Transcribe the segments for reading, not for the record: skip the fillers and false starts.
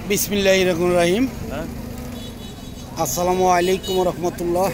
বিসমিল্লাহিররহমানিররহিম। আসসালামু আলাইকুম রহমতুল্লাহ।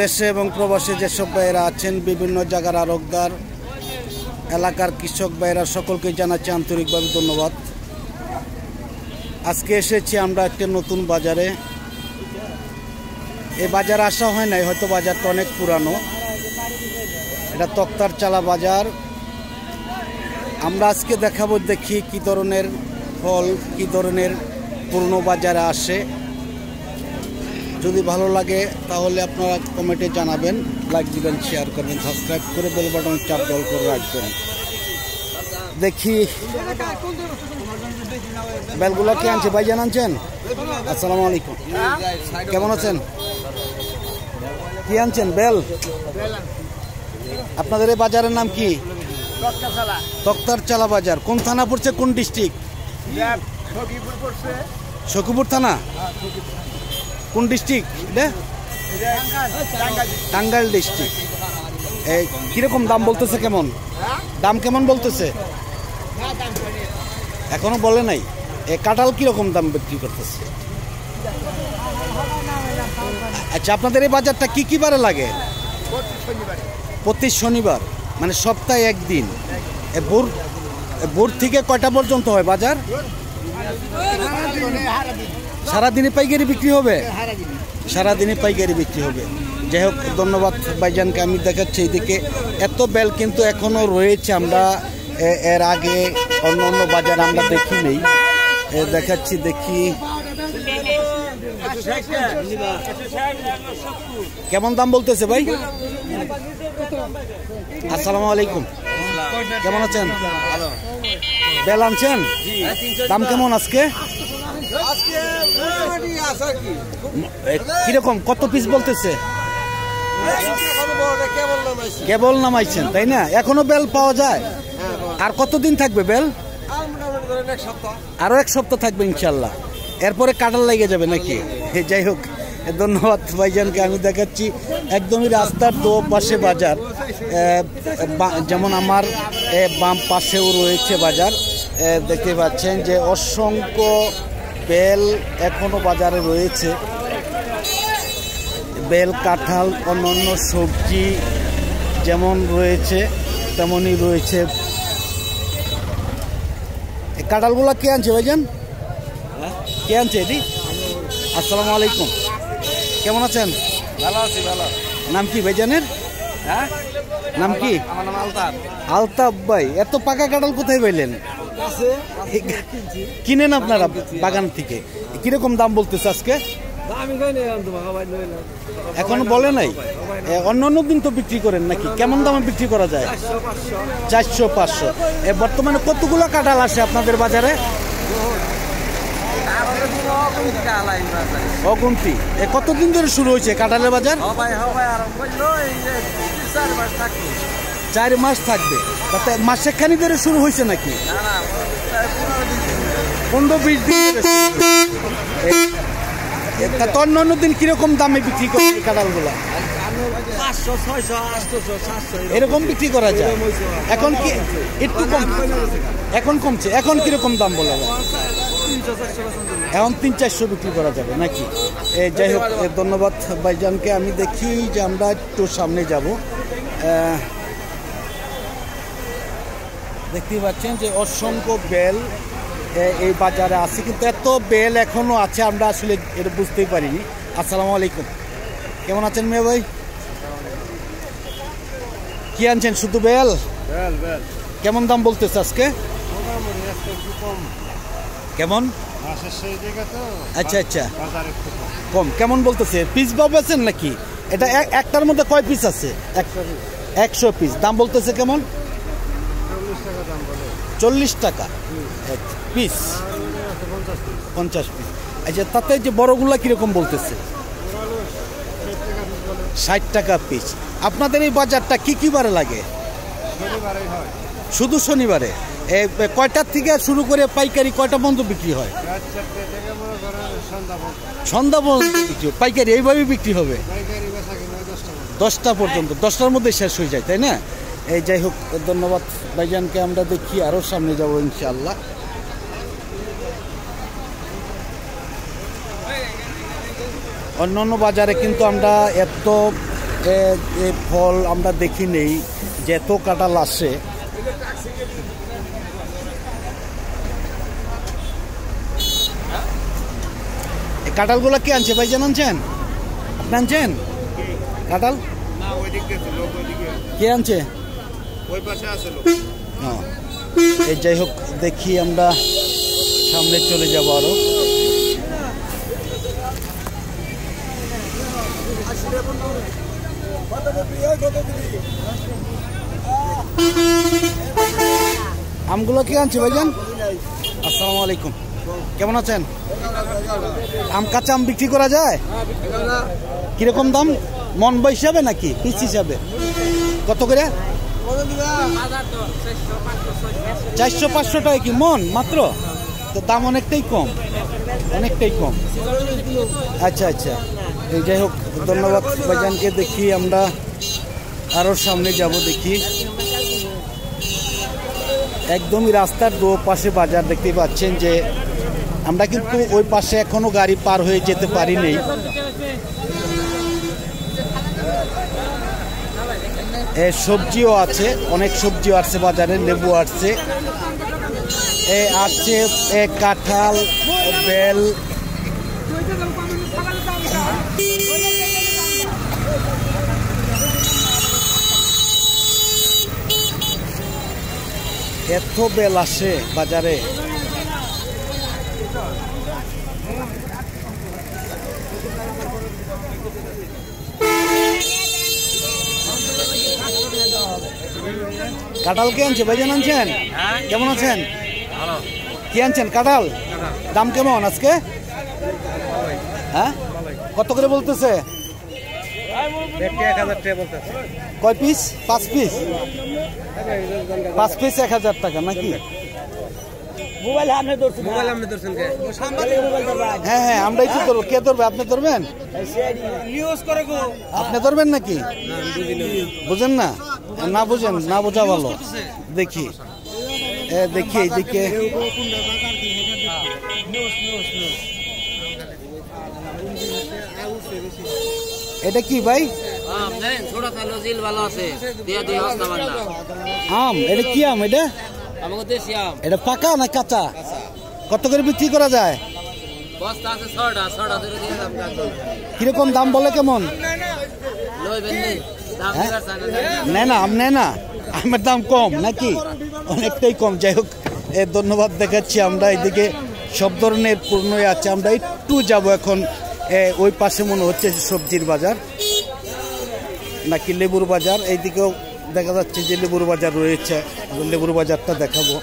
দেশে এবং প্রবাসে যেসব ভাইয়েরা আছেন, বিভিন্ন জায়গার আরোগ্যদার এলাকার কৃষক ভাইয়েরা, সকলকে জানাচ্ছি আন্তরিকভাবে ধন্যবাদ। আজকে এসেছি আমরা একটা নতুন বাজারে। এই বাজারে আসা হয় নাই, হয়তো বাজারটা অনেক পুরানো। এটা তক্তার চালা বাজার। আমরা আজকে দেখাবো, দেখি কি ধরনের ফল, কি ধরনের পুরনো বাজারে আসে। যদি ভালো লাগে তাহলে আপনারা কমেন্টে জানাবেন, লাইক দিবেন, শেয়ার করবেন, সাবস্ক্রাইব করে বেল বাটন চাপ দল করে রাখবেন। দেখি বেলগুলো কে আনছে? ভাইজান আনছেন? আসসালামু আলাইকুম, কেমন আছেন? কি আনছেন? বেল। আপনাদের এই বাজারের নাম কি? তক্তার চালা বাজার। কোন থানা পড়ছে, কোন ডিস্ট্রিক্ট? সখীপুর থানা। কোন ডিস্ট্রিক্ট এটা? টাঙ্গাইল ডিস্ট্রিক্ট। কিরকম দাম বলতেছে? কেমন দাম কেমন বলতেছে? এখনো বলে নাই। কাঁঠাল কিরকম দাম বিক্রি করতেছে? আচ্ছা, আপনাদের এই বাজারটা কি কি বারে লাগে? প্রতি শনিবার, মানে সপ্তাহে একদিন। ভোর থেকে কয়টা পর্যন্ত হয় বাজার? সারাদিনে পাইকারি বিক্রি হবে? সারাদিনে পাইকারি বিক্রি হবে। যাই হোক, ধন্যবাদ ভাইজানকে। আমি দেখাচ্ছি এইদিকে এত বেল কিন্তু এখনো রয়েছে। আমরা এর আগে অন্য অন্য বাজার আমরা দেখি নেই, দেখাচ্ছি। দেখি কেমন দাম বলতেছে ভাই? আসসালামু আলাইকুম, কেমন আছেন? বেল আনছেন? দাম কেমন আজকে? কিরকম, কত পিস বলতেছে? কেবল নামাইছেন, তাই না? এখনো বেল পাওয়া যায়? আর কতদিন থাকবে বেল? আরো এক সপ্তাহ থাকবে ইনশাল্লাহ। এরপরে কাঁঠাল লেগে যাবে নাকি? যাই হোক, ধন্যবাদ ভাইজানকে। আমি দেখাচ্ছি একদমই রাস্তার দো পাশে বাজার। যেমন আমার বাম পাশেও রয়েছে বাজার। দেখতে পাচ্ছেন যে অসংখ্য বেল এখনো বাজারে রয়েছে। বেল, কাঁঠাল, অন্যান্য সবজি যেমন রয়েছে তেমনই রয়েছে। কাঁঠালগুলা কে আনছে ভাইজান? কে আনছে এটি? আসসালামু আলাইকুম, কেমন আছেন? ভালো আছি, ভালো। নাম কি ভাইজানের? হ্যাঁ, নাম কি? আমার নাম আলতাফ। আলতাফ ভাই, এত পাকা কাঁঠাল কোথায় পাইলেন? কিনেন আপনারা বাগান থেকে? কিরকম দাম বলতেছে আজকে? এখনো বলে নাই। অন্য অন্য দিন তো বিক্রি করেন নাকি? কেমন দামে বিক্রি করা যায়? 400-500। বর্তমানে কতগুলো কাঁঠাল আসে আপনাদের বাজারে? অগুন্তি। কতদিন ধরে শুরু হয়েছে কাঁঠালের বাজার? 4 মাস থাকবে। তাতে মাসেখানি ধরে শুরু হয়েছে নাকি? 15-20 দিন। অন্য অন্য দিন কিরকম দামে বিক্রি করে কাঁঠালগুলো? 500-600-800-700 এরকম বিক্রি করা যায়। এখন কি একটু কম? এখন কমছে। এখন কিরকম দাম বলা যায়? এখন 300-400 বিক্রি করা যাবে নাকি? যাই হোক, ধন্যবাদ ভাইজানকে। আমি দেখি যে আমরা একটু সামনে যাব। দেখতে পাচ্ছেন যে অসংখ্য বেল এই বাজারে আছে, কিন্তু এত বেল এখনো আছে আমরা আসলে এটা বুঝতেই পারিনি। আসসালামু আলাইকুম, কেমন আছেন মেয়ে ভাই? কি আনছেন? শুধু বেল? কেমন দাম বলতেছে আজকে? কেমন? আচ্ছা আচ্ছা, কম। কেমন বলতেছে? পিস পাবেন নাকি? এটা একটার মধ্যে কয় পিস আছে? 100 পিস। দাম বলতেছে কেমন? 40 টাকা পিস। 50 পিস। আচ্ছা, তাতে যে বড়গুলা কিরকম বলতেছে? 60 টাকা পিস। আপনাদের এই বাজারটা কি কি বারে লাগে? শুধু শনিবারে। কয়টার থেকে শুরু করে পাইকারি কয়টা পর্যন্ত বিক্রি হয়? সন্ধ্যা পর্যন্ত বিক্রি। পাইকারি এইভাবেই বিক্রি হবে 10টা পর্যন্ত। 10টার মধ্যে শেষ হয়ে যায়, তাই না? যাই হোক, ধন্যবাদ ভাইজানকে। আমরা দেখি আরও সামনে যাব ইনশাআল্লাহ। অন্যান্য বাজারে কিন্তু আমরা এত ফল আমরা দেখি নেই যে এত কাঁঠাল আসে। এই কাঁঠালগুলো কে আনছে ভাই, জানাচ্ছেন? আপনি আনছেন কাঁঠাল? কে আনছে? এই যাই হোক, দেখি আমরা সামনে চলে যাবো আরো। আমগুলো কে আনছে ভাইজান? আসসালামু আলাইকুম, কেমন আছেন? আম, কাঁচা আম বিক্রি করা যায়? কিরকম দাম? মন বা হিসাবে নাকি পিস হিসাবে? কত করে? 400-500 টাকা কি মন মাত্র? তো দাম অনেকটাই কম, অনেকটাই কম। আচ্ছা আচ্ছা, এই যাই হোক, ধন্যবাদ ভাইজানকে। দেখি আমরা আরো সামনে যাব। দেখি একদমই রাস্তার দু পাশে বাজার দেখতে পাচ্ছেন যে আমরা কিন্তু ওই পাশে এখনো গাড়ি পার হয়ে যেতে পারি নাই। সবজিও আছে, অনেক সবজিও আসছে বাজারে, লেবু আসছে, আসছে কাঁঠাল, বেল, এত বেল আসে বাজারে। কাঁঠাল কে আনছে ভাইজান? আনছেন? কেমন আছেন? কি আনছেন? কাঁঠাল। দাম কেমন আজকে? হ্যাঁ, কত করে বলতেছে? 1000 টাকা বলতেছে। কয় পিস? 5 পিস? 5 পিস 1000 টাকা নাকি? হ্যাঁ হ্যাঁ, আমরাই তো ধরবো। কে ধরবে? আপনি ধরবেন? আপনি ধরবেন নাকি? বুঝেন না? না বুঝেন, না বোঝা ভালো। দেখি দেখি এইদিকে এটা কি ভাই? আম। এটা কি আম? এটা পাকা না কাঁচা? কত করে বিক্রি করা যায়? কিরকম দাম বলে? কেমন নেয় না? আম নেয় না? আমের দাম কম নাকি? অনেকটাই কম। যাই হোক, ধন্যবাদ দেখাচ্ছি। আমরা এদিকে সব ধরনের পণ্যই আছে। আমরা একটু যাব এখন ওই পাশে, মনে হচ্ছে সবজির বাজার নাকি লেবুর বাজার। এইদিকেও দেখা যাচ্ছে যে লেবুর বাজার রয়েছে, লেবুর বাজারটা দেখাবো।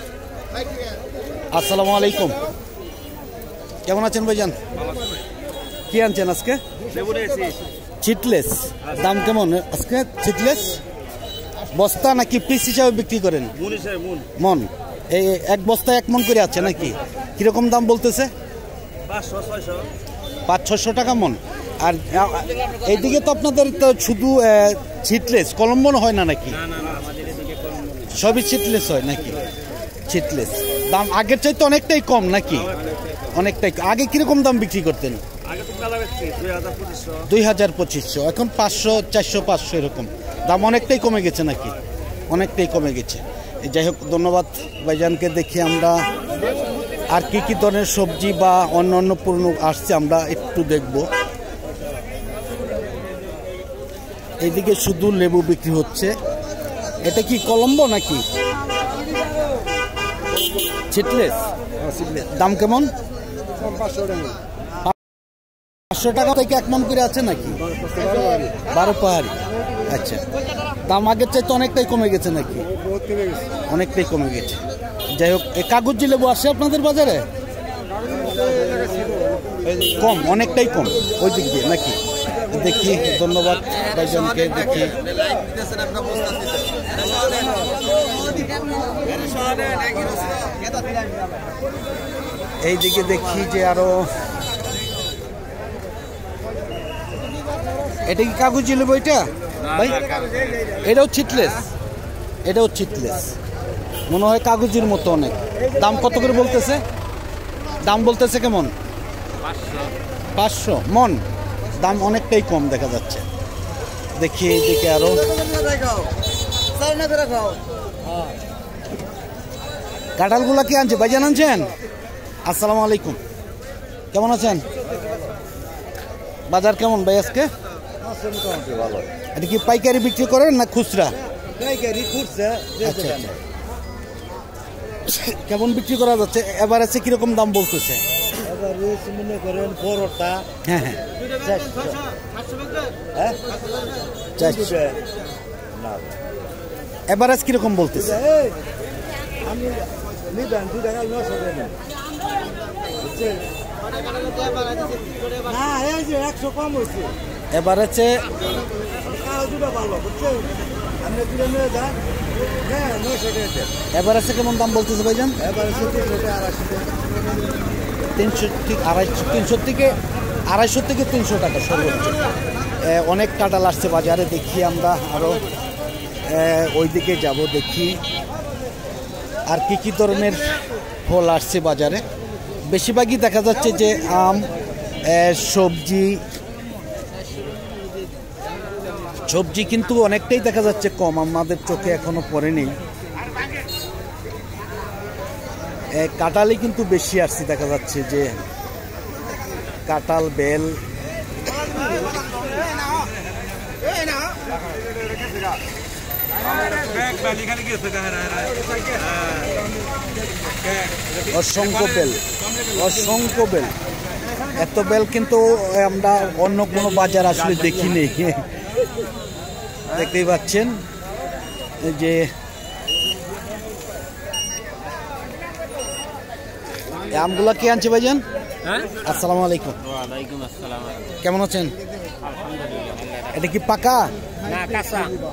আসসালামু আলাইকুম, কেমন আছেন ভাইজান? কি আনছেন আজকে? চিটলেস। দাম কেমন আজকে চিটলেস? বস্তা নাকি পিস হিসাবে বিক্রি করেন? মন। এই এক বস্তা 1 মন করে আছে নাকি? কিরকম দাম বলতেছে? 500-600 টাকা মন। আর এইদিকে তো আপনাদের তো শুধু চিটলেস, কলম্বন হয় না নাকি? সবই চিটলেস হয় নাকি? চিটলেস। দাম আগের চাইতে অনেকটাই কম নাকি? অনেকটাই। আগে কিরকম দাম বিক্রি করতেন? 2000-2500, এখন 500-400-500 এরকম দাম। অনেকটাই কমে গেছে নাকি? অনেকটাই কমে গেছে। যাই হোক, ধন্যবাদ ভাইজানকে। দেখি আমরা আর কি কি ধরনের সবজি বা অন্যান্য পণ্য আসছে, আমরা একটু দেখব। এইদিকে শুধু লেবু বিক্রি হচ্ছে। এটা কি কলম্বো নাকি চিটলেস? দাম কেমন? 500 টাকা থেকে 1 মন করে আছে নাকি? 12 পাহাড়ি। আচ্ছা, দাম আগের চাইতে অনেকটাই কমে গেছে নাকি? অনেকটাই কমে গেছে। যাই হোক, এই কাগজি লেবু আসে আপনাদের বাজারে? কম, অনেকটাই কম ওই দিক দিয়ে নাকি? দেখি, ধন্যবাদ ভাইজানকে। দেখি এইদিকে দেখি যে আরো, এটা কি কাগজি লেবু? এটা ভাই এটাও চিটলেস? এটাও চিটলেস, মনে হয় কাগজের মতো অনেক। দাম কত করে বলতেছে? দাম বলতেছে কেমন? 500 মন। দাম অনেকটাই কম দেখা যাচ্ছে। দেখি এইদিকে আরো কাঁঠালগুলা কি আনছে? ভাইজান আনছেন? আসসালামু আলাইকুম, কেমন আছেন? বাজার কেমন ভাই আজকে? এটা কি পাইকারি বিক্রি করেন না খুচরা? আচ্ছা আচ্ছা, কেমন বিক্রি করা যাচ্ছে? এবার আছে কিরকম দাম বলতেছে? মনে করেন বড়টা হ্যাঁ হ্যাঁ, 400। এভারেজ কিরকম বলতেছে? আমি নিবেন 2 টাকা 900 দেন না, এই যে 100 কম হইছে। এভারেজে দুটো ভালো বুঝছেন, আপনি দুটো নিয়ে যান। হ্যাঁ 900 টাকা দেন। এভারেজে কেমন দাম বলতেছে ভাইজান? এভারেজে 300 থেকে 300 টাকা সর্বোচ্চ। অনেক কাঁঠাল আসছে বাজারে। দেখি আমরা আরো ওইদিকে যাব, দেখি আর কি কি ধরনের ফল আসছে বাজারে। বেশিরভাগই দেখা যাচ্ছে যে আম, সবজি কিন্তু অনেকটাই দেখা যাচ্ছে কম, আমাদের চোখে এখনো পড়েনি। কাঁঠালই কিন্তু বেশি আসছে, দেখা যাচ্ছে যে কাঁঠাল, বেল। অসংখ্য বেল, অসংখ্য বেল। এত বেল কিন্তু আমরা অন্য কোনো বাজার আসলে দেখিনি। দেখতেই পাচ্ছেন যে আমগুলা কে আনছে ভাইজান? আসসালামু আলাইকুম। কেমন আছেন? এটা কি পাকা?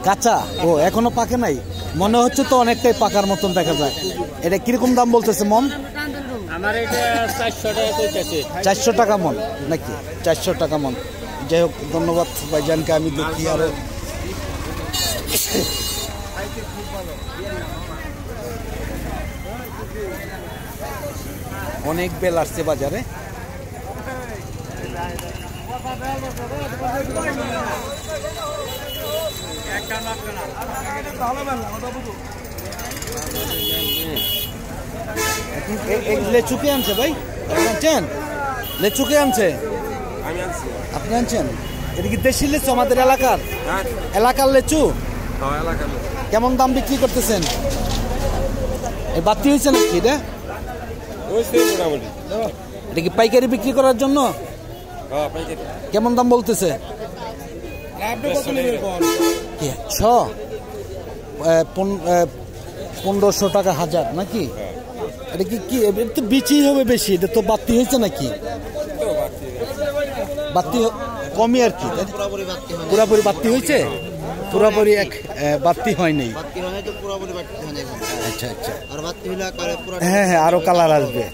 কাঁচা? ও এখনো পাকে নাই, মনে হচ্ছে তো অনেকটাই পাকার মতন দেখা যায়। এটা কিরকম দাম বলতেছে মন? 400 টাকা মন নাকি? 400 টাকা মন। যাই হোক, ধন্যবাদ ভাইজানকে। আমি দেখি আরো অনেক বেল আসছে বাজারে। লেচুকে আনছে ভাই? আনছেন? লেচুকে আনছে? আপনি আনছেন? এটা কি দেশি লেচু আমাদের এলাকার? এলাকার লেচু? কেমন দাম বিক্রি করতেছেন? এই বাতি হয়েছে নাকি এটা? এটা কি পাইকারি বিক্রি করার জন্য? কেমন দাম বলতেছে? 1500 টাকা হাজার নাকি? এটা কি এটা তো বিচি হবে বেশি, এটা তো বাতি হয়েছে নাকি? বাতি কমই আর কি, পুরাপুরি বাতি হয়েছে? পুরাপুরি এক বাতি হয় নাই। আচ্ছা আচ্ছা, হ্যাঁ হ্যাঁ, আরো কালার আসবে,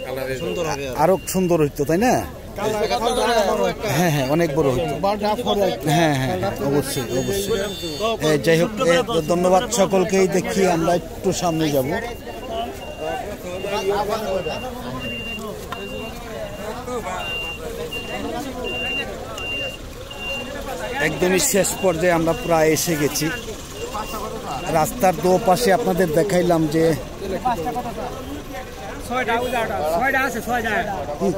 আরো সুন্দর হইতো, তাই না? হ্যাঁ হ্যাঁ, অনেক বড় হইতো। হ্যাঁ হ্যাঁ, অবশ্যই অবশ্যই। যাই হোক, ধন্যবাদ সকলকেই। দেখি আমরা একটু সামনে যাব। একদমই শেষ পর্যায়ে আমরা প্রায় এসে গেছি। রাস্তার দো পাশে আপনাদের দেখাইলাম যে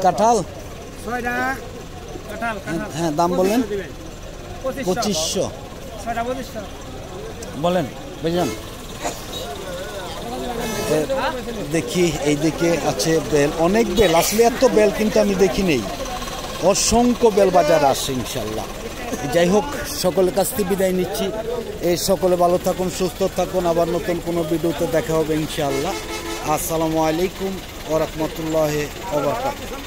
কাঁঠাল। হ্যাঁ, দাম বললেন 2500 বলেন ভাইজান। দেখি এইদিকে আছে বেল, অনেক বেল আসলে, এত বেল কিন্তু আমি দেখি নেই। অসংখ্য বেল বাজার আসে ইনশাল্লাহ। যাই হোক, সকলের কাছ থেকে বিদায় নিচ্ছি। এই সকলে ভালো থাকুন, সুস্থ থাকুন। আবার নতুন কোনো ভিডিওতে দেখা হবে ইনশাআল্লাহ। আসসালামু আলাইকুম ওয়া রাহমাতুল্লাহি ওয়া বারাকাতুহু।